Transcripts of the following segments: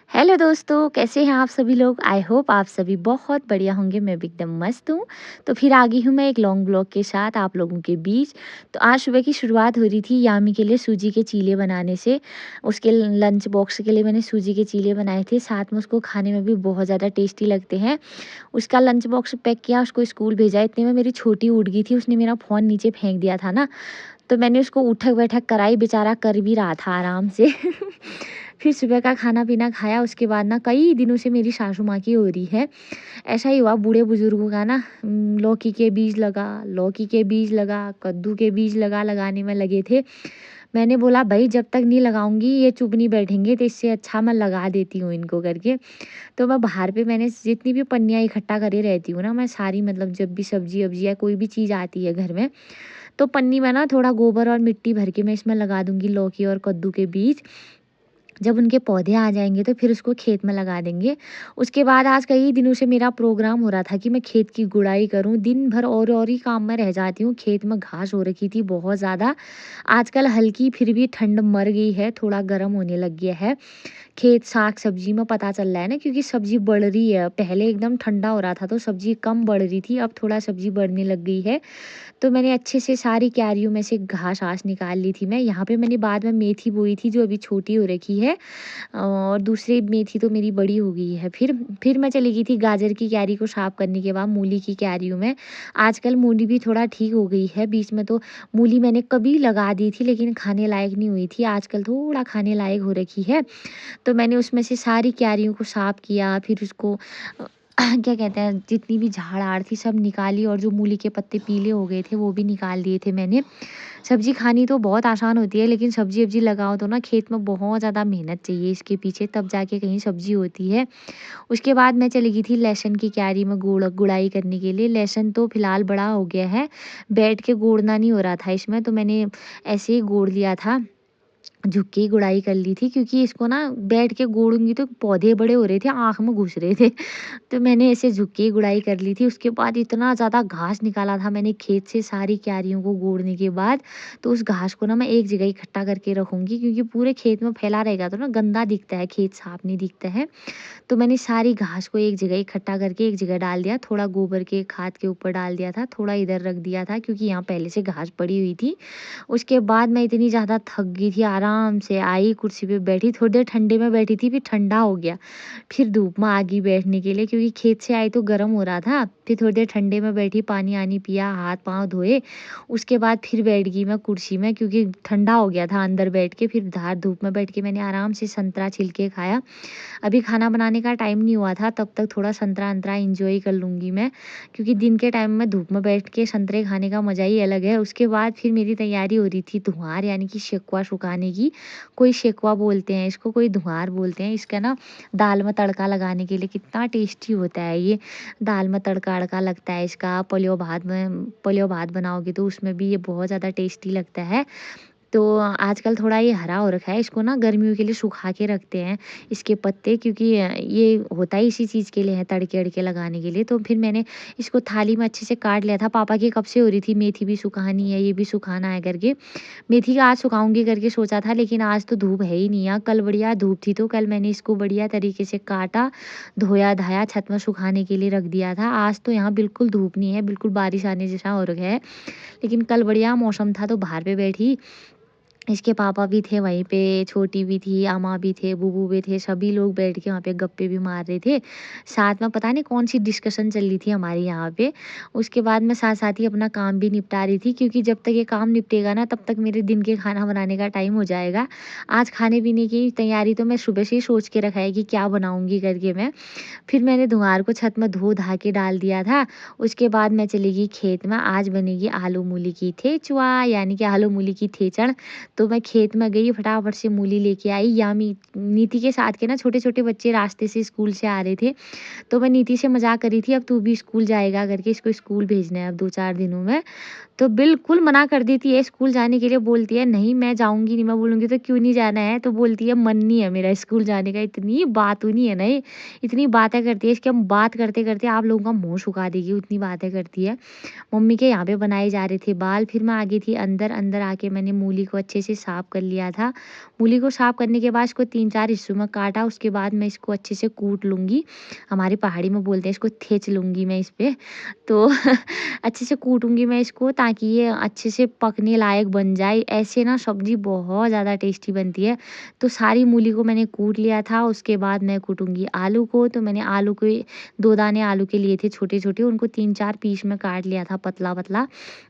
Hello दोस्तों, कैसे हैं आप सभी लोग? आई होप आप सभी बहुत बढ़िया होंगे। मैं भी एकदम मस्त हूँ। तो फिर आ गई हूँ मैं एक लॉन्ग ब्लॉग के साथ आप लोगों के बीच। तो आज सुबह की शुरुआत हो रही थी यामी के लिए सूजी के चीले बनाने से। उसके लंच बॉक्स के लिए मैंने सूजी के चीले बनाए थे, साथ में उसको खाने में भी बहुत ज़्यादा टेस्टी लगते हैं। उसका लंच बॉक्स पैक किया, उसको स्कूल भेजा। इतने में मेरी छोटी उठ गई थी, उसने मेरा फ़ोन नीचे फेंक दिया था ना, तो मैंने उसको उठक-बैठक कराई, बेचारा कर भी रहा था आराम से। फिर सुबह का खाना-पीना खाया, उसके बाद ना कई दिनों से मेरी सासू माँ की हो रही है। ऐसा ही हुआ बूढ़े-बुजुर्गों का ना, लौकी के बीज लगा, लौकी के बीज लगा, कद्दू के बीज लगा, लगाने में लगे थे। मैंने बोला भई जब तक नहीं लगाऊँगी ये चुप नहीं बैठेंगे, तो इससे अच्छा मैं लगा देती हूँ इनको करके। तो मैं बाहर पे मैंने जितनी भी पन्नियाँ इकट्ठा करे रहती हूँ ना, मैं सारी मतलब जब भी सब्ज़ी-वब्ज़ी या कोई भी चीज़ आती है घर में, तो पन्नी में ना थोड़ा गोबर और मिट्टी भर के मैं इसमें लगा दूँगी लौकी और कद्दू के बीज। जब उनके पौधे आ जाएँगे तो फिर उसको खेत में लगा देंगे। उसके बाद आज कई दिनों से मेरा प्रोग्राम हो रहा था कि मैं खेत की गुड़ाई करूँ। दिन भर और ही काम में रह जाती हूँ। खेत में घास हो रखी थी बहुत ज़्यादा। आजकल हल्की फिर भी ठंड मर गई है, थोड़ा गर्म होने लग गया है। खेत साग-सब्ज़ी में पता चल रहा है ना, क्योंकि सब्ज़ी बढ़ रही है। पहले एकदम ठंडा हो रहा था तो सब्ज़ी कम बढ़ रही थी, अब थोड़ा सब्ज़ी बढ़ने लग गई है। तो मैंने अच्छे से सारी क्यारियों में से घास-आस निकाल ली थी मैं। यहाँ पे मैंने बाद में मेथी बोई थी जो अभी छोटी हो रखी है, और दूसरी मेथी तो मेरी बड़ी हो गई है। फिर मैं चली गई थी गाजर की क्यारी को साफ करने के बाद मूली की क्यारियों में। आजकल मूली भी थोड़ा ठीक हो गई है। बीच में तो मूली मैंने कभी लगा दी थी लेकिन खाने लायक नहीं हुई थी। आजकल थोड़ा खाने लायक हो रखी है। तो मैंने उसमें से सारी क्यारियों को साफ किया, फिर उसको क्या कहते हैं, जितनी भी झाड़-आड़ थी सब निकाली, और जो मूली के पत्ते पीले हो गए थे वो भी निकाल दिए थे मैंने। सब्ज़ी खानी तो बहुत आसान होती है, लेकिन सब्ज़ी-वब्ज़ी लगाओ तो ना खेत में बहुत ज़्यादा मेहनत चाहिए इसके पीछे, तब जाके कहीं सब्ज़ी होती है। उसके बाद मैं चली गई थी लहसुन की क्यारी में गुड़ाई करने के लिए। लहसुन तो फिलहाल बड़ा हो गया है, बैठ के गोड़ना नहीं हो रहा था इसमें, तो मैंने ऐसे ही गोड़ लिया था। झुक के ही गुड़ाई कर ली थी, क्योंकि इसको ना बैठ के गोड़ूँगी तो पौधे बड़े हो रहे थे, आँख में घुस रहे थे। तो मैंने ऐसे झुक के ही गुड़ाई कर ली थी। उसके बाद इतना ज़्यादा घास निकाला था मैंने खेत से सारी क्यारियों को गोड़ने के बाद। तो उस घास को ना मैं एक जगह इकट्ठा करके रखूँगी, क्योंकि पूरे खेत में फैला रहेगा तो ना गंदा दिखता है, खेत साफ नहीं दिखता है। तो मैंने सारी घास को एक जगह इकट्ठा करके एक जगह डाल दिया, थोड़ा गोबर के खाद के ऊपर डाल दिया था, थोड़ा इधर रख दिया था क्योंकि यहाँ पहले से घास पड़ी हुई थी। उसके बाद मैं इतनी ज़्यादा थक गई थी, आराम से आई कुर्सी पे बैठी, थोड़ी देर ठंडे में बैठी थी, फिर ठंडा हो गया। फिर धूप में आ गई बैठने के लिए, क्योंकि खेत से आई तो गर्म हो रहा था। फिर थोड़ी देर ठंडे में बैठी, पानी-वानी पिया, हाथ-पाँव धोए। उसके बाद फिर बैठ गई मैं कुर्सी में, क्योंकि ठंडा हो गया था अंदर बैठ के। फिर बाहर धूप में बैठ के मैंने आराम से संतरा छिल के खाया। अभी खाना बनाने का टाइम नहीं हुआ था, तब तक थोड़ा संतरा-वंतरा एन्जॉय कर लूँगी मैं, क्योंकि दिन के टाइम में धूप में बैठ के संतरे खाने का मज़ा ही अलग है। उसके बाद फिर मेरी तैयारी हो रही थी धुआर, यानी कि शेकवा सुखाने की। कोई शेकवा बोलते हैं इसको, कोई धुआर बोलते हैं। इसका ना दाल में तड़का लगाने के लिए कितना टेस्टी होता है ये। दाल में तड़का-वड़का लगता है इसका, पलियो भात बनाओगे तो उसमें भी ये बहुत ज़्यादा टेस्टी लगता है। तो आजकल थोड़ा ये हरा हो रखा है, इसको ना गर्मियों के लिए सुखा के रखते हैं इसके पत्ते, क्योंकि ये होता ही इसी चीज़ के लिए है, तड़के-वड़के लगाने के लिए। तो फिर मैंने इसको थाली में अच्छे से काट लिया था। पापा की कब से हो रही थी मेथी भी सुखानी है, ये भी सुखाना है करके। मेथी का आज सुखाऊँगी करके सोचा था, लेकिन आज तो धूप है ही नहीं यार। कल बढ़िया धूप थी तो कल मैंने इसको बढ़िया तरीके से काटा, धोया-धाया, छत में सुखाने के लिए रख दिया था। आज तो यहाँ बिल्कुल धूप नहीं है, बिल्कुल बारिश आने जैसा हो रखा है। लेकिन कल बढ़िया मौसम था तो बाहर पे बैठी, इसके पापा भी थे वहीं पे, छोटी भी थी, अम्मा भी थे, बुबू भी थे, सभी लोग बैठ के वहाँ पे गप्पे भी मार रहे थे। साथ में पता नहीं कौन-सी डिस्कशन चल रही थी हमारी यहाँ पे। उसके बाद मैं साथ-साथ ही अपना काम भी निपटा रही थी, क्योंकि जब तक ये काम निपटेगा ना तब तक मेरे दिन के खाना बनाने का टाइम हो जाएगा। आज खाने-पीने की तैयारी तो मैं सुबह से ही सोच के रखा है कि क्या बनाऊँगी करके मैं। फिर मैंने धुआर को छत में धो-धा के डाल दिया था। उसके बाद मैं चली गई खेत में, आज बनेगी आलू-मूली की ठेचुआ, यानी कि आलू-मूली की ठेचड़। तो मैं खेत में गई, फटाफट से मूली लेके आई। यामी नीति के साथ के ना छोटे-छोटे बच्चे रास्ते से स्कूल से आ रहे थे। तो मैं नीति से मज़ाक कर रही थी, अब तू भी स्कूल जाएगा करके, इसको स्कूल भेजना है अब 2-4 दिनों में। तो बिल्कुल मना कर देती है स्कूल जाने के लिए, बोलती है नहीं मैं जाऊँगी नहीं। मैं बोलूँगी तो क्यों नहीं जाना है? तो बोलती है मन नहीं है मेरा स्कूल जाने का। इतनी बातूनी है ना ये, इतनी बातें करती है, इसकी हम बात करते-करते आप लोगों का मुँह सुखा देगी, उतनी बातें करती है। मम्मी के यहाँ पे बनाए जा रहे थे बाल, फिर मैं आ गई थी अंदर। अंदर आके मैंने मूली को अच्छे से साफ कर लिया था। मूली को साफ करने के बाद इसको 3-4 हिस्सों में काटा, उसके बाद मैं इसको अच्छे से कूट लूँगी। हमारी पहाड़ी में बोलते हैं इसको थेच लूँगी मैं इस पे। तो अच्छे से कूटूँगी मैं इसको ताकि ये अच्छे से पकने लायक बन जाए। ऐसे ना सब्ज़ी बहुत ज़्यादा टेस्टी बनती है। तो सारी मूली को मैंने कूट लिया था, उसके बाद मैं कूटूँगी आलू को। तो मैंने आलू को 2 दाने आलू के लिए थे छोटे-छोटे, उनको 3-4 पीस में काट लिया था पतला-पतला,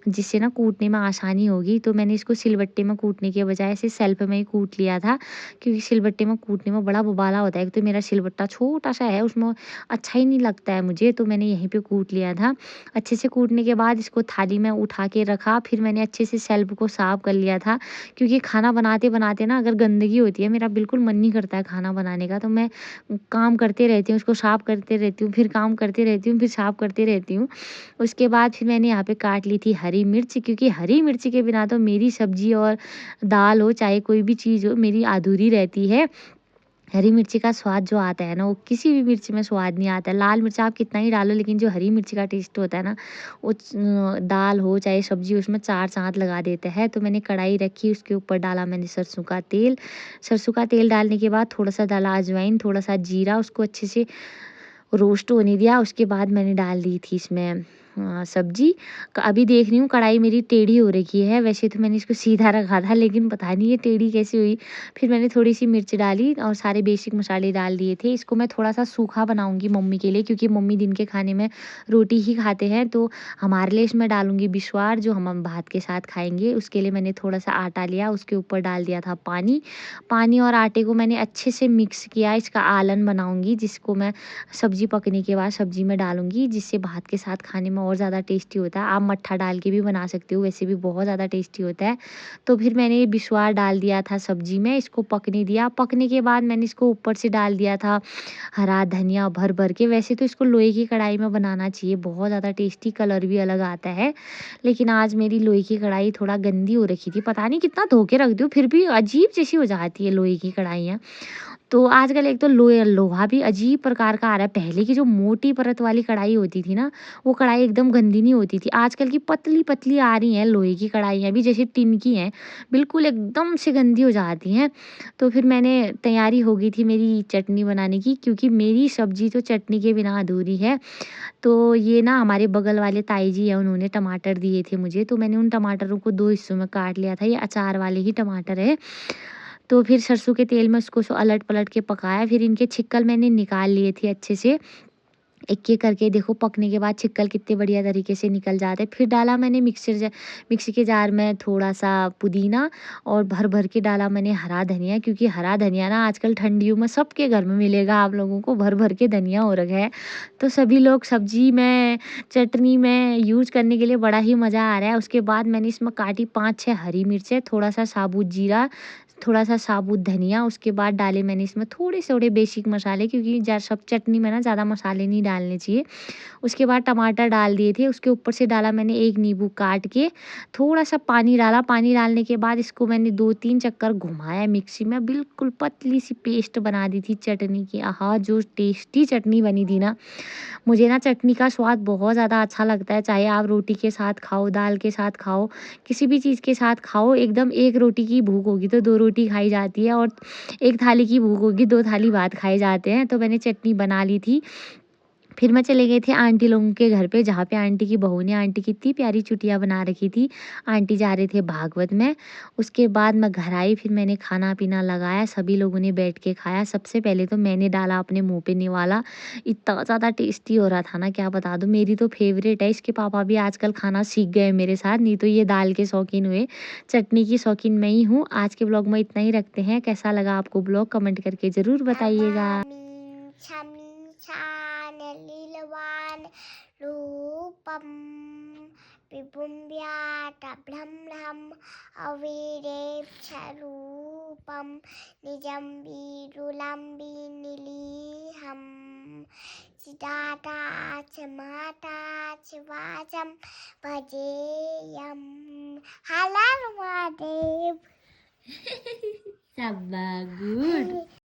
जिससे ना कूटने में आसानी होगी। तो मैंने इसको सिलबट्टे में कूटने के बजाय ऐसे सेल्फ में ही कूट लिया था, क्योंकि सिलबट्टे में कूटने में बड़ा बवाला होता है। एक तो मेरा सिलबट्टा छोटा-सा है, उसमें अच्छा ही नहीं लगता है मुझे, तो मैंने यहीं पे कूट लिया था। अच्छे से कूटने के बाद इसको थाली में उठा के रखा, फिर मैंने अच्छे से सेल्फ को साफ कर लिया था, क्योंकि खाना बनाते-बनाते ना अगर गंदगी होती है, मेरा बिल्कुल मन नहीं करता है खाना बनाने का, तो मैं काम करते रहती हूँ, उसको साफ करते रहती हूँ, फिर काम करते रहती हूँ, फिर साफ करते रहती हूँ। उसके बाद फिर मैंने यहाँ पे काट ली थी हरी मिर्च, क्योंकि हरी मिर्च के बिना तो मेरी सब्ज़ी और दाल हो, चाहे कोई भी चीज़ हो, मेरी अधूरी रहती है। हरी मिर्ची का स्वाद जो आता है ना, वो किसी भी मिर्च में स्वाद नहीं आता है। लाल मिर्च आप कितना ही डालो, लेकिन जो हरी मिर्ची का टेस्ट होता है ना, वो दाल हो चाहे सब्ज़ी, उसमें 4 चाँद लगा देता है। तो मैंने कढ़ाई रखी, उसके ऊपर डाला मैंने सरसों का तेल। सरसों का तेल डालने के बाद थोड़ा-सा डाला अजवाइन, थोड़ा-सा जीरा, उसको अच्छे से रोस्ट होने दिया। उसके बाद मैंने डाल दी थी इसमें सब्ज़ी। अभी देख रही हूँ कढ़ाई मेरी टेढ़ी हो रखी है, वैसे तो मैंने इसको सीधा रखा था, लेकिन पता नहीं ये टेढ़ी कैसे हुई। फिर मैंने थोड़ी-सी मिर्च डाली और सारे बेसिक मसाले डाल दिए थे। इसको मैं थोड़ा-सा सूखा बनाऊँगी मम्मी के लिए, क्योंकि मम्मी दिन के खाने में रोटी ही खाते हैं, तो हमारे लिए इसमें डालूँगी बिस्वार, जो हम भात के साथ खाएँगे। उसके लिए मैंने थोड़ा-सा आटा लिया, उसके ऊपर डाल दिया था पानी। पानी और आटे को मैंने अच्छे से मिक्स किया, इसका आलन बनाऊँगी, जिसको मैं सब्ज़ी पकने के बाद सब्ज़ी में डालूँगी, जिससे भात के साथ खाने में और ज़्यादा टेस्टी होता है। आप मट्ठा डाल के भी बना सकते हो, वैसे भी बहुत ज़्यादा टेस्टी होता है। तो फिर मैंने ये बिस्वार डाल दिया था सब्ज़ी में, इसको पकने दिया। पकने के बाद मैंने इसको ऊपर से डाल दिया था हरा धनिया भर-भर के। वैसे तो इसको लोहे की कढ़ाई में बनाना चाहिए, बहुत ज़्यादा टेस्टी, कलर भी अलग आता है। लेकिन आज मेरी लोहे की कढ़ाई थोड़ा गंदी हो रखी थी, पता नहीं कितना धो के रख दूँ, फिर भी अजीब जैसी हो जाती है लोहे की कढ़ाइयाँ। तो आजकल एक तो लोहा भी अजीब प्रकार का आ रहा है। पहले की जो मोटी परत वाली कढ़ाई होती थी ना, वो कढ़ाई एकदम गंदी नहीं होती थी। आजकल की पतली-पतली आ रही हैं लोहे की कढ़ाइयाँ भी, जैसे टिन की हैं, बिल्कुल एकदम से गंदी हो जाती हैं। तो फिर मैंने तैयारी हो गई थी मेरी चटनी बनाने की, क्योंकि मेरी सब्ज़ी तो चटनी के बिना अधूरी है। तो ये ना हमारे बगल वाले ताई जी हैं, उन्होंने टमाटर दिए थे मुझे, तो मैंने उन टमाटरों को 2 हिस्सों में काट लिया था। ये अचार वाले ही टमाटर है। तो फिर सरसों के तेल में उसको अलट-पलट के पकाया, फिर इनके छिक्कल मैंने निकाल लिए थे अच्छे से। एक-एक करके देखो पकने के बाद छिक्कल कितने बढ़िया तरीके से निकल जाते हैं। फिर डाला मैंने मिक्सी के जार में थोड़ा-सा पुदीना, और भर-भर के डाला मैंने हरा धनिया, क्योंकि हरा धनिया ना आजकल ठंडियों में सबके घर में मिलेगा, आप लोगों को भर-भर के धनिया हो रखा है। तो सभी लोग सब्ज़ी में, चटनी में यूज़ करने के लिए बड़ा ही मज़ा आ रहा है। उसके बाद मैंने इसमें काटी 5-6 हरी मिर्चें, थोड़ा-सा साबुत जीरा, थोड़ा-सा साबुत धनिया, उसके बाद डाले मैंने इसमें थोड़े-थोड़े बेसिक मसाले, क्योंकि सब चटनी में ना ज़्यादा मसाले नहीं डालने चाहिए। उसके बाद टमाटर डाल दिए थे, उसके ऊपर से डाला मैंने 1 नींबू काट के, थोड़ा-सा पानी डाला। पानी डालने के बाद इसको मैंने 2-3 चक्कर घुमाया मिक्सी में, बिल्कुल पतली-सी पेस्ट बना दी थी चटनी की। आहा! जो टेस्टी चटनी बनी थी ना, मुझे ना चटनी का स्वाद बहुत ज़्यादा अच्छा लगता है, चाहे आप रोटी के साथ खाओ, दाल के साथ खाओ, किसी भी चीज़ के साथ खाओ। एकदम 1 रोटी की भूख होगी तो 2 रोटी खाई जाती है, और 1 थाली की भूख होगी 2 थाली भात खाए जाते हैं। तो मैंने चटनी बना ली थी। फिर मैं चले गए थे आंटी लोगों के घर पे, जहाँ पे आंटी की बहू ने आंटी की इतनी प्यारी चुटिया बना रखी थी। आंटी जा रहे थे भागवत में। उसके बाद मैं घर आई, फिर मैंने खाना-पीना लगाया, सभी लोगों ने बैठ के खाया। सबसे पहले तो मैंने डाला अपने मुँह पे निवाला, इतना ज़्यादा टेस्टी हो रहा था ना, क्या बता दूँ। मेरी तो फ़ेवरेट है, इसके पापा भी आजकल खाना सीख गए मेरे साथ, नहीं तो ये दाल के शौकीन हुए, चटनी की शौकीन मैं ही हूँ। आज के ब्लॉग में इतना ही रखते हैं। कैसा लगा आपको ब्लॉग, कमेंट करके ज़रूर बताइएगा। शमीशा नलिलवान रूपम विभुं व्याटब्रह्मम् अविरेक्षरूपं निजं वीरुलं विनिलीहम् चिदाता च माता च वाचं भजेयम् हर महादेव सब गुड